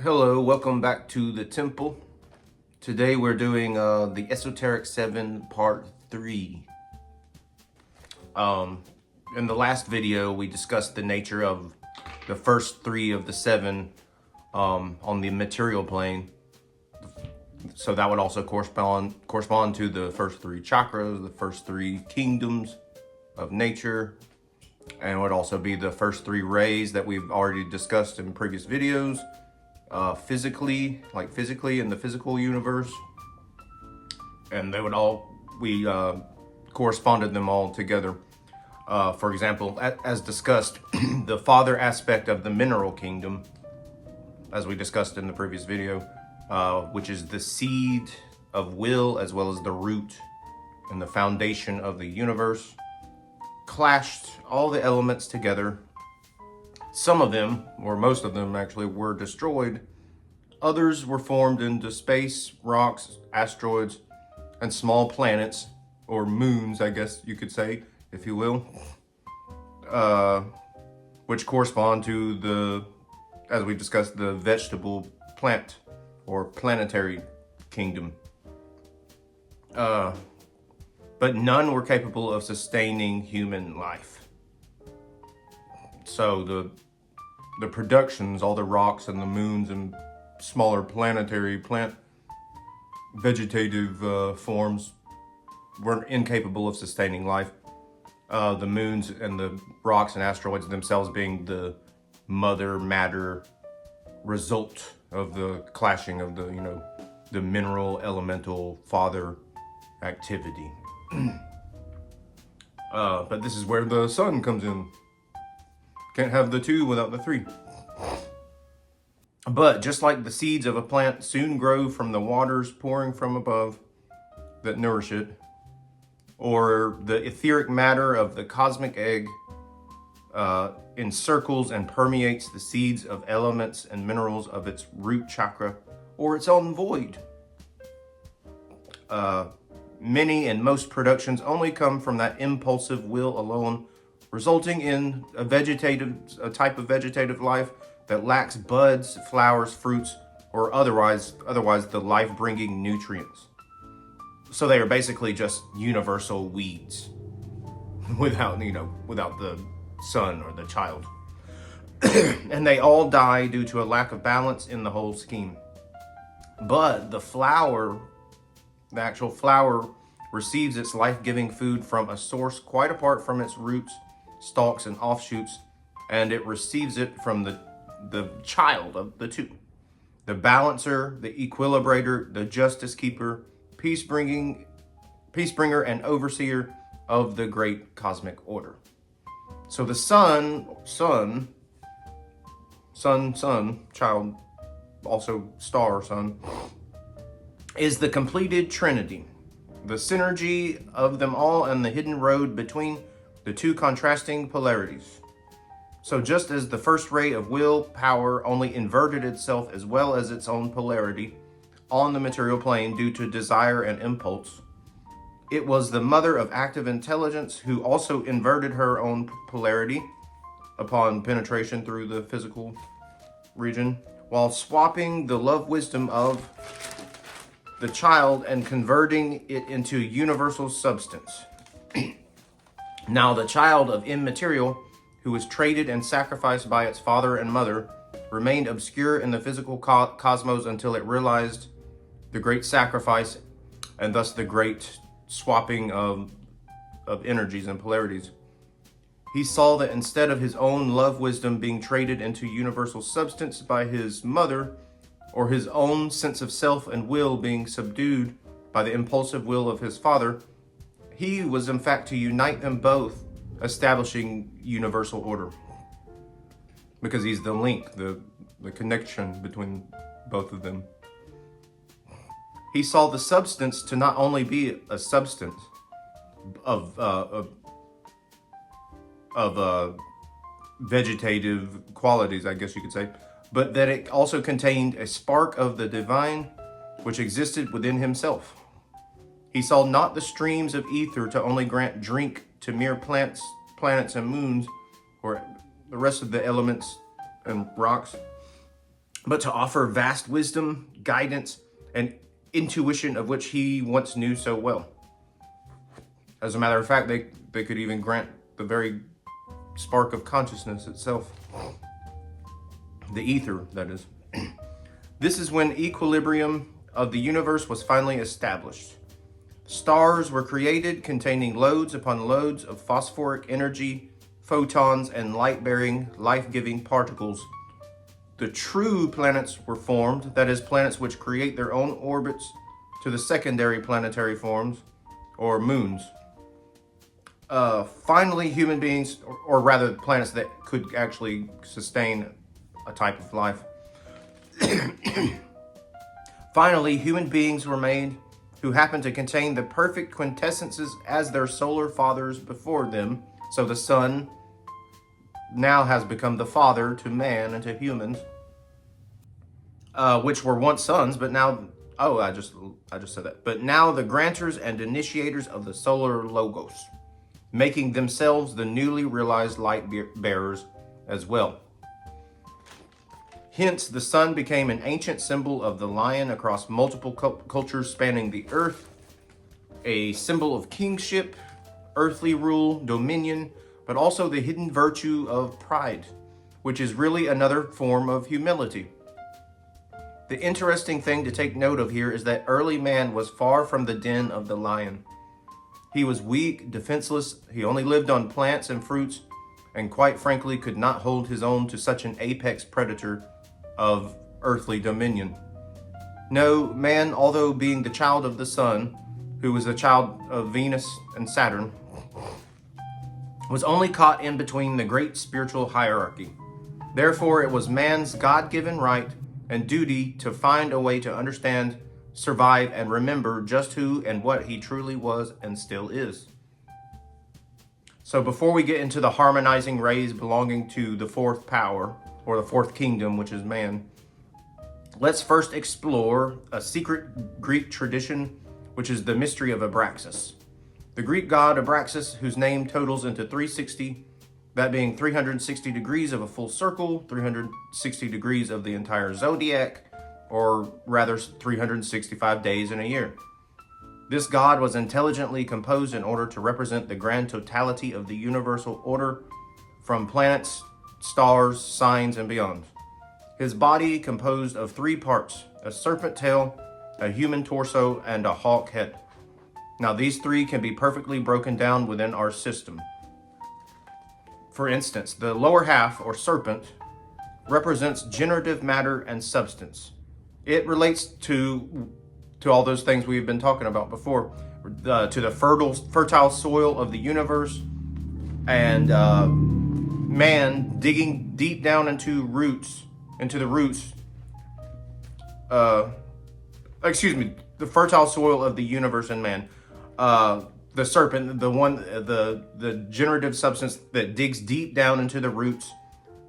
Hello, welcome back to the temple. Today we're doing the Esoteric 7 part 3. In the last video we discussed the nature of the first 3 of the 7 on the material plane. So that would also correspond to the first 3 chakras, the first 3 kingdoms of nature, and would also be the first 3 rays that we've already discussed in previous videos. Physically in the physical universe, and they would we corresponded them all together. For example, as discussed, the father aspect of the mineral kingdom, as we discussed in the previous video, which is the seed of will as well as the root and the foundation of the universe, clashed all the elements together. Some of them, or most of them actually, were destroyed. Others were formed into space, rocks, asteroids, and small planets, or moons, I guess you could say, if you will, which correspond to the, as we discussed, the vegetable, plant, or planetary kingdom. But none were capable of sustaining human life. So the productions, all the rocks and the moons and smaller planetary plant vegetative forms were incapable of sustaining life. The moons and the rocks and asteroids themselves being the mother matter result of the clashing of the mineral elemental father activity. But this is where the sun comes in. Can't have the 2 without the 3. But just like the seeds of a plant soon grow from the waters pouring from above that nourish it, or the etheric matter of the cosmic egg encircles and permeates the seeds of elements and minerals of its root chakra or its own void. Many and most productions only come from that impulsive will alone, resulting in a type of vegetative life that lacks buds, flowers, fruits, or otherwise the life-bringing nutrients. So they are basically just universal weeds without the sun or the child. And they all die due to a lack of balance in the whole scheme. But the actual flower receives its life-giving food from a source quite apart from its roots, stalks, and offshoots, and it receives it from the child of the 2. The balancer, the equilibrator, the justice keeper, peace bringer, and overseer of the great cosmic order. So the sun, child, also star, sun, is the completed trinity, the synergy of them all and the hidden road between the 2 contrasting polarities. So just as the first ray of will power only inverted itself as well as its own polarity on the material plane due to desire and impulse, it was the mother of active intelligence who also inverted her own polarity upon penetration through the physical region, while swapping the love wisdom of the child and converting it into universal substance. Now the child of immaterial, who was traded and sacrificed by its father and mother, remained obscure in the physical cosmos until it realized the great sacrifice and thus the great swapping of energies and polarities. He saw that instead of his own love wisdom being traded into universal substance by his mother, or his own sense of self and will being subdued by the impulsive will of his father, he was in fact to unite them both, establishing universal order, because he's the link, the connection between both of them. He saw the substance to not only be a substance of vegetative qualities, I guess you could say, but that it also contained a spark of the divine which existed within himself. He saw not the streams of ether to only grant drink to mere planets and moons, or the rest of the elements and rocks, but to offer vast wisdom, guidance, and intuition of which he once knew so well. As a matter of fact, they could even grant the very spark of consciousness itself. The ether, that is. This is when equilibrium of the universe was finally established. Stars were created containing loads upon loads of phosphoric energy, photons, and light-bearing, life-giving particles. The true planets were formed, that is, planets which create their own orbits to the secondary planetary forms, or moons. Finally, human beings, or rather planets that could actually sustain a type of life. Finally, human beings were made who happened to contain the perfect quintessences as their solar fathers before them. So the sun now has become the father to man and to humans, which were once sons, but now, I just said that. But now the granters and initiators of the solar logos, making themselves the newly realized light bearers as well. Hence, the sun became an ancient symbol of the lion across multiple cultures spanning the earth, a symbol of kingship, earthly rule, dominion, but also the hidden virtue of pride, which is really another form of humility. The interesting thing to take note of here is that early man was far from the den of the lion. He was weak, defenseless, he only lived on plants and fruits, and quite frankly could not hold his own to such an apex predator of earthly dominion. No, man, although being the child of the sun, who was a child of Venus and Saturn, was only caught in between the great spiritual hierarchy. Therefore, it was man's God-given right and duty to find a way to understand, survive, and remember just who and what he truly was and still is. So before we get into the harmonizing rays belonging to the fourth power, or the fourth kingdom, which is man, let's first explore a secret Greek tradition, which is the mystery of Abraxas. The Greek god Abraxas, whose name totals into 360, that being 360 degrees of a full circle, 360 degrees of the entire zodiac, or rather 365 days in a year. This god was intelligently composed in order to represent the grand totality of the universal order, from planets, stars, signs, and beyond. His body composed of 3 parts, a serpent tail, a human torso, and a hawk head. Now these 3 can be perfectly broken down within our system. For instance, the lower half, or serpent, represents generative matter and substance. It relates to all those things we've been talking about before, to the fertile soil of the universe, and man digging deep down into the roots, the fertile soil of the universe and man. The serpent, the generative substance that digs deep down into the roots,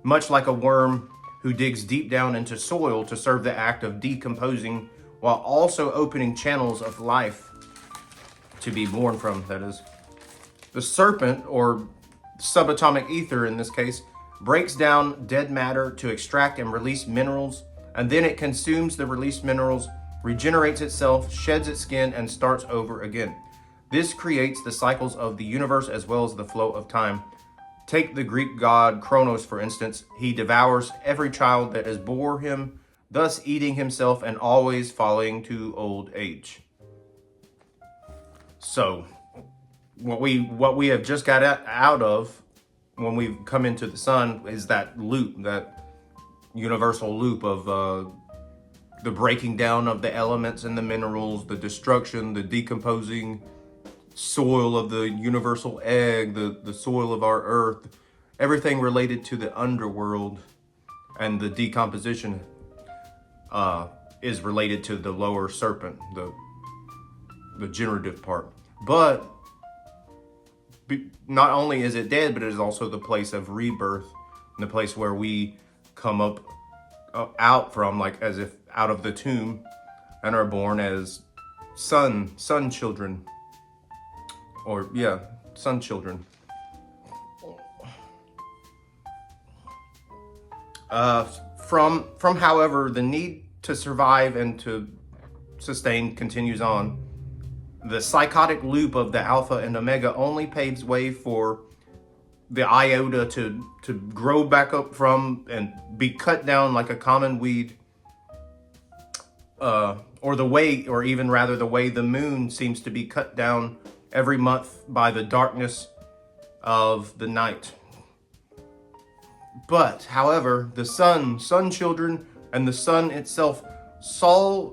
much like a worm who digs deep down into soil to serve the act of decomposing, while also opening channels of life to be born from, that is. The serpent, or subatomic ether in this case, breaks down dead matter to extract and release minerals, and then it consumes the released minerals, regenerates itself, sheds its skin, and starts over again. This creates the cycles of the universe as well as the flow of time. Take the Greek god Kronos, for instance. He devours every child that is bore him, thus eating himself and always falling to old age. So, what we have just got out of when we come into the sun is that loop, that universal loop of the breaking down of the elements and the minerals, the destruction, the decomposing soil of the universal egg, the soil of our earth, everything related to the underworld, and the decomposition is related to the lower serpent, the generative part. But not only is it dead, but it is also the place of rebirth, and the place where we come up out from, like as if out of the tomb, and are born as sun children, or sun children. However, the need to survive and to sustain continues on. The psychotic loop of the Alpha and Omega only paves way for the iota to grow back up from and be cut down like a common weed, or the way the moon seems to be cut down every month by the darkness of the night. But, however, the sun children, and the sun itself saw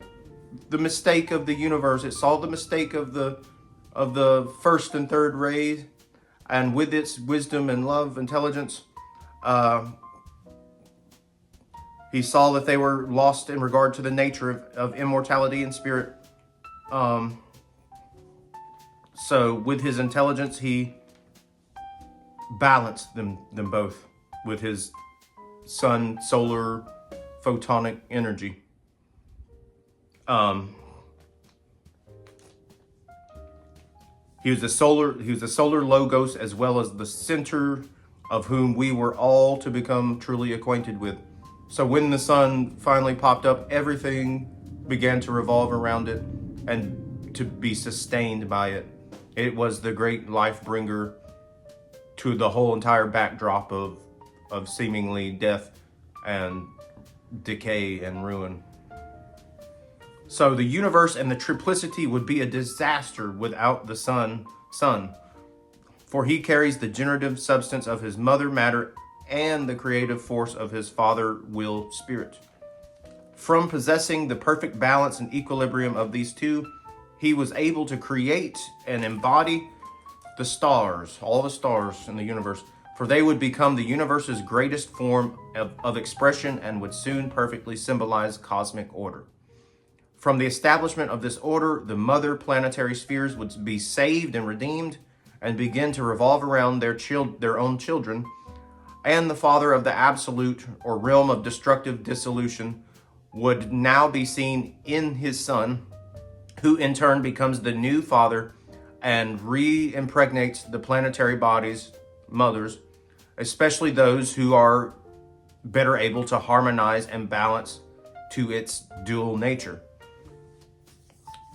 the mistake of the universe. It saw the mistake of the first and third rays, and with its wisdom and love, intelligence, he saw that they were lost in regard to the nature of immortality and spirit. So with his intelligence, he balanced them both with his sun, solar, photonic energy. He was the solar logos, as well as the center of whom we were all to become truly acquainted with. So when the sun finally popped up, everything began to revolve around it and to be sustained by it. It was the great life bringer to the whole entire backdrop of seemingly death and decay and ruin. So the universe and the triplicity would be a disaster without the sun, for he carries the generative substance of his mother matter and the creative force of his father will spirit. From possessing the perfect balance and equilibrium of these two, he was able to create and embody the stars, all the stars in the universe, for they would become the universe's greatest form of expression and would soon perfectly symbolize cosmic order. From the establishment of this order, the mother planetary spheres would be saved and redeemed and begin to revolve around their own children, and the father of the absolute or realm of destructive dissolution would now be seen in his son, who in turn becomes the new father and re-impregnates the planetary bodies, mothers, especially those who are better able to harmonize and balance to its dual nature.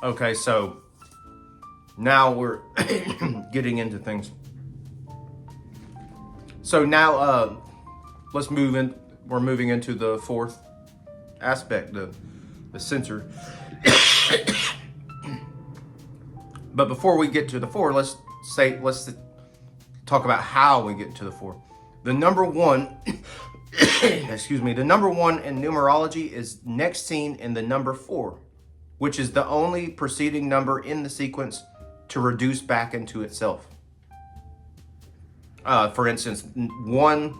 Okay, so now we're getting into things. So now let's move in. We're moving into the fourth aspect, the center. But before we get to the four, let's talk about how we get to the four. The number one, the number one in numerology is next seen in the number 4, which is the only preceding number in the sequence to reduce back into itself. For instance, 1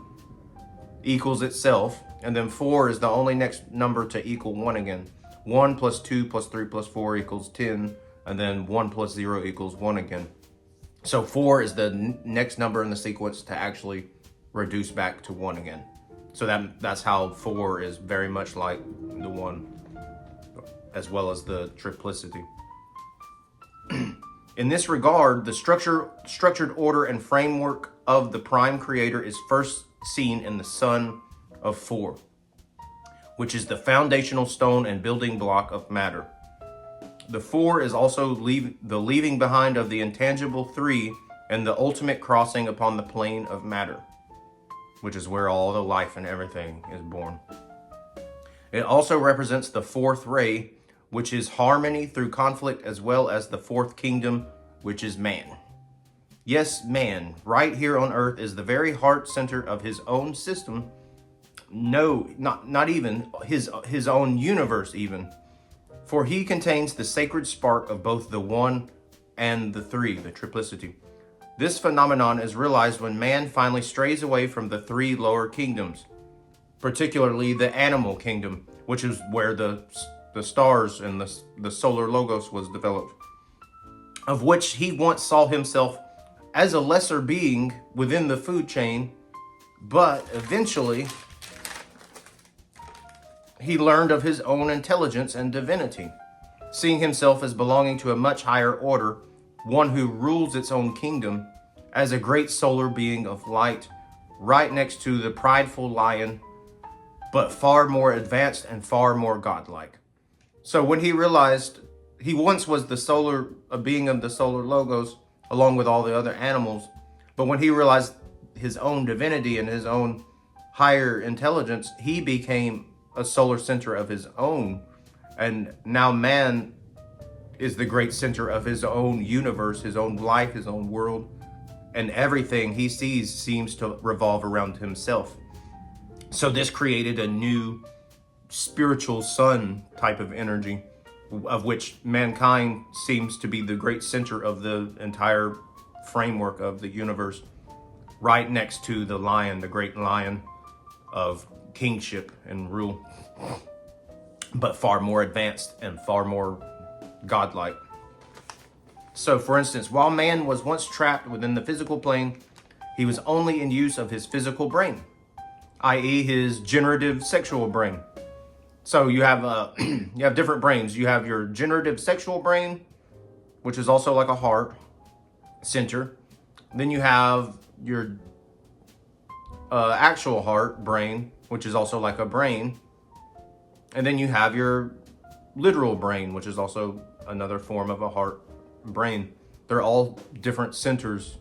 equals itself, and then 4 is the only next number to equal 1 again. 1 plus 2 plus 3 plus 4 equals 10, and then 1 plus 0 equals 1 again. So 4 is the next number in the sequence to actually reduce back to 1 again. So that's how 4 is very much like the 1, as well as the triplicity. In this regard, the structured order and framework of the prime creator is first seen in the sun of 4, which is the foundational stone and building block of matter. The 4 is also the leaving behind of the intangible 3 and the ultimate crossing upon the plane of matter, which is where all the life and everything is born. It also represents the 4th ray, which is harmony through conflict, as well as the 4th kingdom, which is man. Yes, man, right here on earth, is the very heart center of his own system. No, not even his own universe even. For he contains the sacred spark of both the 1 and the 3, the triplicity. This phenomenon is realized when man finally strays away from the 3 lower kingdoms, particularly the animal kingdom, which is where the stars and the solar logos was developed, of which he once saw himself as a lesser being within the food chain, but eventually he learned of his own intelligence and divinity, seeing himself as belonging to a much higher order, one who rules its own kingdom, as a great solar being of light, right next to the prideful lion but far more advanced and far more godlike. So when he realized he once was a being of the solar logos, along with all the other animals, but when he realized his own divinity and his own higher intelligence, he became a solar center of his own. And now man is the great center of his own universe, his own life, his own world. And everything he sees seems to revolve around himself. So this created a new spiritual sun type of energy, of which mankind seems to be the great center of the entire framework of the universe, right next to the lion, the great lion of kingship and rule, but far more advanced and far more godlike. So for instance, while man was once trapped within the physical plane, he was only in use of his physical brain, i.e. his generative sexual brain. So you have you have different brains. You have your generative sexual brain, which is also like a heart center. Then you have your actual heart brain, which is also like a brain. And then you have your literal brain, which is also another form of a heart brain. They're all different centers.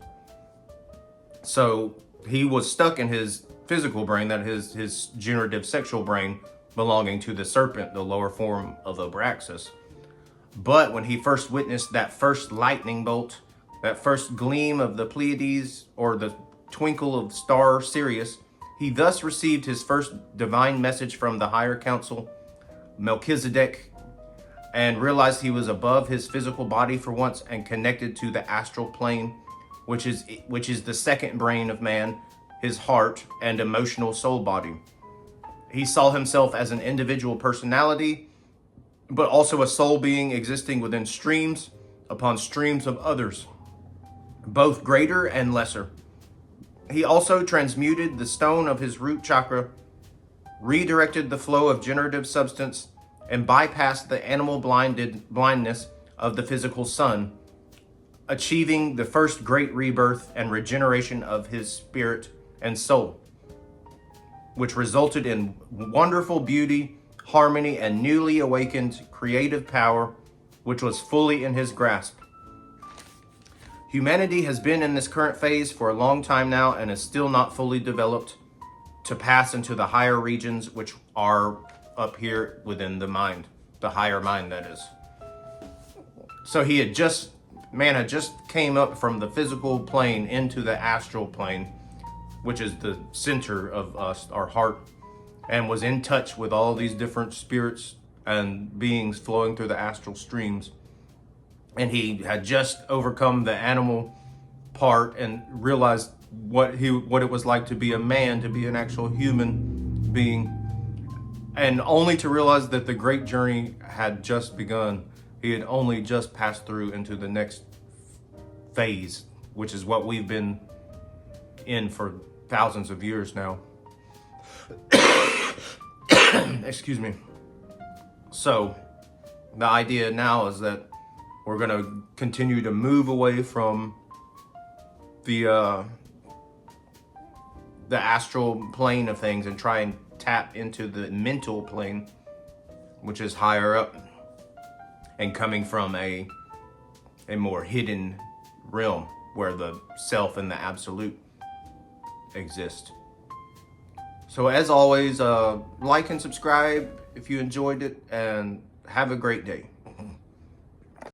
So he was stuck in his physical brain, that is his generative sexual brain, belonging to the serpent, the lower form of Abraxas. But when he first witnessed that first lightning bolt, that first gleam of the Pleiades, or the twinkle of star Sirius, he thus received his first divine message from the higher council, Melchizedek, and realized he was above his physical body for once and connected to the astral plane, which is the second brain of man, his heart and emotional soul body. He saw himself as an individual personality, but also a soul being existing within streams upon streams of others, both greater and lesser. He also transmuted the stone of his root chakra, redirected the flow of generative substance, and bypassed the animal blindness of the physical sun, achieving the first great rebirth and regeneration of his spirit and soul, which resulted in wonderful beauty, harmony, and newly awakened creative power, which was fully in his grasp. Humanity has been in this current phase for a long time now and is still not fully developed to pass into the higher regions, which are up here within the mind, the higher mind, that is. So man had just came up from the physical plane into the astral plane, which is the center of us, our heart, and was in touch with all these different spirits and beings flowing through the astral streams. And he had just overcome the animal part and realized what it was like to be a man, to be an actual human being, and only to realize that the great journey had just begun. He had only just passed through into the next phase, which is what we've been in for thousands of years now. Excuse me. So the idea now is that we're going to continue to move away from the astral plane of things and try and tap into the mental plane, which is higher up and coming from a more hidden realm where the self and the absolute exist. So as always, like and subscribe if you enjoyed it, and have a great day.